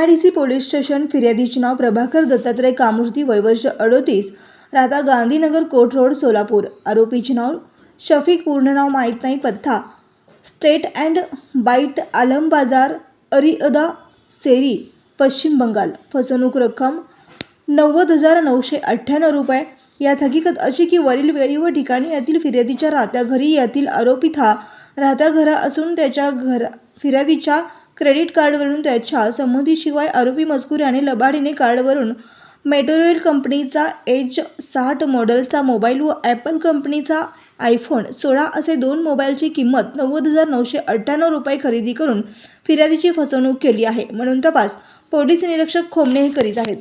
MIDC police station. फिर्यादीचे नाव प्रभाकर दत्तात्रय कामूर्ती, वय वर्ष 38, राहता गांधीनगर कोर्ट रोड सोलापूर. आरोपीचे नाव शफिक, पूर्ण नाव माहीत नाही, पत्ता स्टेट अँड बाईट आलम बाजार, अरिअदा सेरी, पश्चिम बंगाल. फसवणूक रक्कम 90,998 रुपये. यात हकीकत अशी की वरील वेळी व ठिकाणी यातील फिर्यादीच्या राहत्या घरी यातील आरोपीत हा राहता घर असून त्याच्या फिर्यादीच्या क्रेडिट कार्डवरून त्याच्या संमतीशिवाय आरोपी मजकूर याने लबाडीने कार्डवरून मोटोरोला कंपनीचा H60 मॉडेलचा मोबाईल व ॲपल कंपनीचा iPhone 16 असे दोन मोबाईलची किंमत 90,998 रुपये खरेदी करून फिर्यादीची फसवणूक केली आहे म्हणून तपास पोलीस निरीक्षक खोमणे हे करीत आहेत.